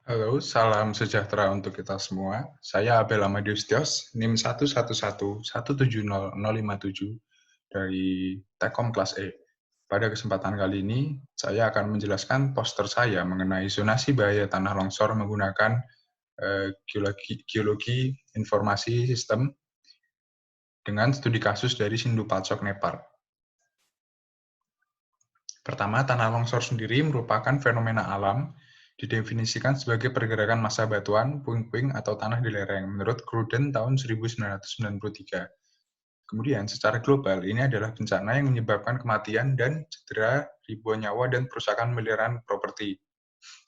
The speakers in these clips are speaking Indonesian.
Halo, salam sejahtera untuk kita semua. Saya Abel Amadius Tios, NIM 111170057 dari Tekom kelas E. Pada kesempatan kali ini, saya akan menjelaskan poster saya mengenai zonasi bahaya tanah longsor menggunakan geologi informasi sistem dengan studi kasus dari Sindu Pacok, Nepal. Pertama, tanah longsor sendiri merupakan fenomena alam didefinisikan sebagai pergerakan massa batuan, puing-puing, atau tanah di lereng menurut Cruden tahun 1993. Kemudian, secara global, ini adalah bencana yang menyebabkan kematian dan cedera ribuan nyawa dan perusakan miliaran properti.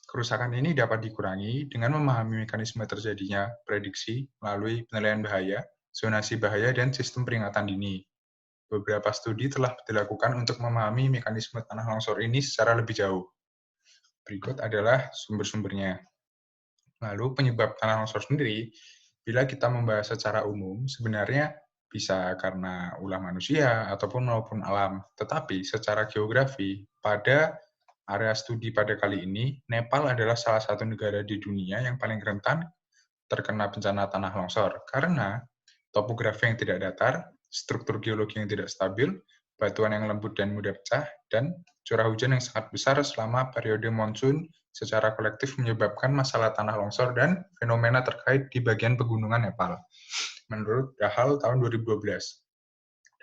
Kerusakan ini dapat dikurangi dengan memahami mekanisme terjadinya prediksi melalui penilaian bahaya, zonasi bahaya, dan sistem peringatan dini. Beberapa studi telah dilakukan untuk memahami mekanisme tanah longsor ini secara lebih jauh. Berikut adalah sumber-sumbernya. Lalu penyebab tanah longsor sendiri, bila kita membahas secara umum, sebenarnya bisa karena ulah manusia ataupun maupun alam. Tetapi secara geografi, pada area studi pada kali ini, Nepal adalah salah satu negara di dunia yang paling rentan terkena bencana tanah longsor karena topografi yang tidak datar, struktur geologi yang tidak stabil, batuan yang lembut dan mudah pecah, dan curah hujan yang sangat besar selama periode monsun secara kolektif menyebabkan masalah tanah longsor dan fenomena terkait di bagian pegunungan Nepal. Menurut Dahal tahun 2012.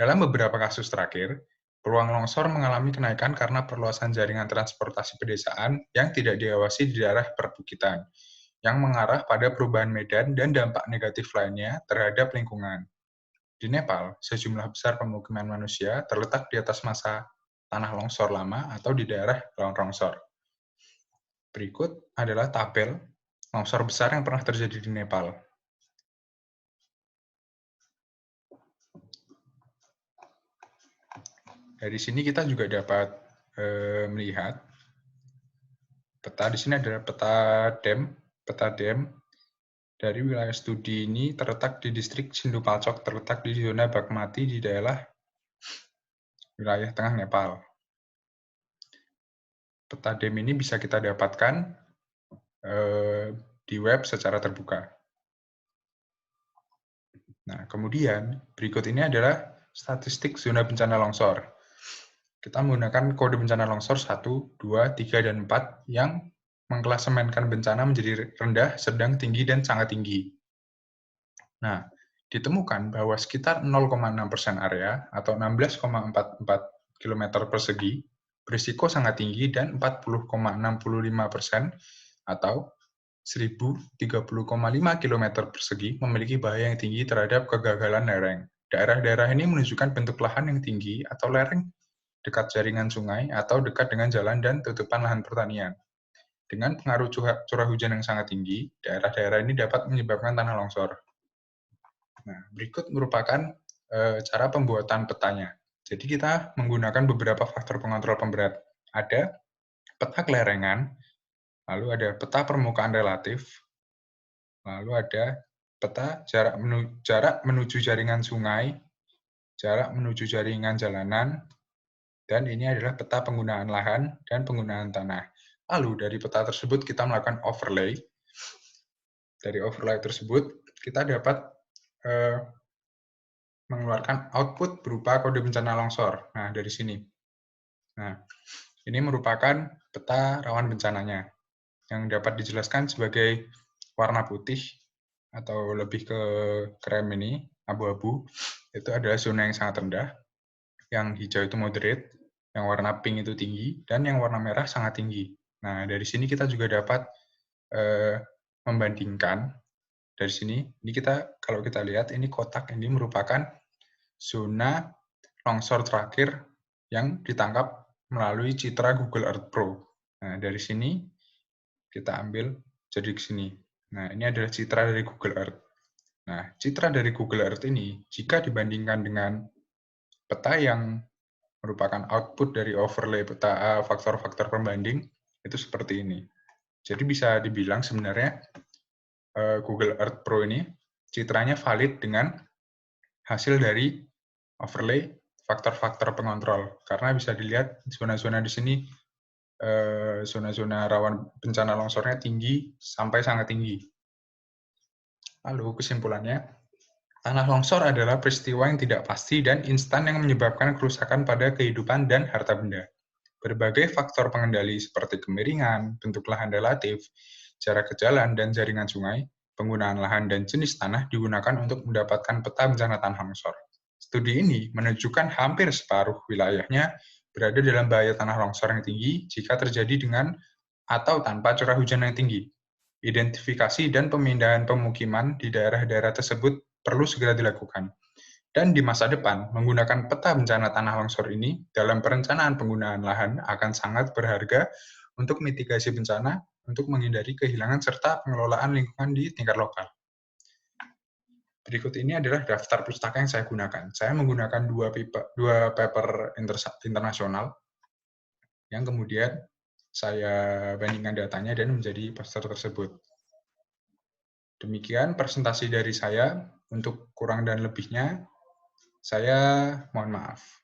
Dalam beberapa kasus terakhir, peluang longsor mengalami kenaikan karena perluasan jaringan transportasi pedesaan yang tidak diawasi di daerah perbukitan, yang mengarah pada perubahan medan dan dampak negatif lainnya terhadap lingkungan. Di Nepal, sejumlah besar pemukiman manusia terletak di atas masa tanah longsor lama atau di daerah rawan longsor. Berikut adalah tabel longsor besar yang pernah terjadi di Nepal. Dari sini kita juga dapat melihat peta. Di sini adalah peta DEM dari wilayah studi ini terletak di distrik Sindu Palchok, terletak di zona Bagmati di daerah wilayah tengah Nepal. Peta DEM ini bisa kita dapatkan di web secara terbuka. Nah, kemudian berikut ini adalah statistik zona bencana longsor. Kita menggunakan kode bencana longsor 1, 2, 3, dan 4 yang mengklasemenkan bencana menjadi rendah, sedang, tinggi, dan sangat tinggi. Nah, ditemukan bahwa sekitar 0,6% area atau 16,44 km persegi berisiko sangat tinggi dan 40,65% atau 1030,5 km persegi memiliki bahaya yang tinggi terhadap kegagalan lereng. Daerah-daerah ini menunjukkan bentuk lahan yang tinggi atau lereng dekat jaringan sungai atau dekat dengan jalan dan tutupan lahan pertanian. Dengan pengaruh curah hujan yang sangat tinggi, daerah-daerah ini dapat menyebabkan tanah longsor. Nah, berikut merupakan cara pembuatan petanya. Jadi kita menggunakan beberapa faktor pengontrol pemberat. Ada peta kelerengan, lalu ada peta permukaan relatif, lalu ada peta jarak menuju jaringan sungai, jarak menuju jaringan jalanan, dan ini adalah peta penggunaan lahan dan penggunaan tanah. Lalu dari peta tersebut kita melakukan overlay. Dari overlay tersebut kita dapat mengeluarkan output berupa kode bencana longsor. Nah, dari sini. Nah, ini merupakan peta rawan bencananya yang dapat dijelaskan sebagai warna putih atau lebih ke krem ini, abu-abu, itu adalah zona yang sangat rendah, yang hijau itu moderate, yang warna pink itu tinggi, dan yang warna merah sangat tinggi. Nah, dari sini kita juga dapat membandingkan. Dari sini, ini kalau kita lihat, ini kotak ini merupakan zona longsor terakhir yang ditangkap melalui citra Google Earth Pro. Nah, dari sini kita ambil jadi ke sini. Nah, ini adalah citra dari Google Earth. Nah, citra dari Google Earth ini, jika dibandingkan dengan peta yang merupakan output dari overlay peta faktor-faktor pembanding, itu seperti ini. Jadi bisa dibilang sebenarnya Google Earth Pro ini citranya valid dengan hasil dari overlay faktor-faktor pengontrol. Karena bisa dilihat zona-zona di sini zona-zona rawan bencana longsornya tinggi sampai sangat tinggi. Lalu kesimpulannya, tanah longsor adalah peristiwa yang tidak pasti dan instan yang menyebabkan kerusakan pada kehidupan dan harta benda. Berbagai faktor pengendali seperti kemiringan, bentuk lahan relatif, jarak ke jalan dan jaringan sungai, penggunaan lahan dan jenis tanah digunakan untuk mendapatkan peta bencana tanah longsor. Studi ini menunjukkan hampir separuh wilayahnya berada dalam bahaya tanah longsor yang tinggi jika terjadi dengan atau tanpa curah hujan yang tinggi. Identifikasi dan pemindahan pemukiman di daerah-daerah tersebut perlu segera dilakukan. Dan di masa depan, menggunakan peta bencana tanah longsor ini dalam perencanaan penggunaan lahan akan sangat berharga untuk mitigasi bencana, untuk menghindari kehilangan serta pengelolaan lingkungan di tingkat lokal. Berikut ini adalah daftar pustaka yang saya gunakan. Saya menggunakan dua paper internasional yang kemudian saya bandingkan datanya dan menjadi poster tersebut. Demikian presentasi dari saya. Untuk kurang dan lebihnya, saya mohon maaf.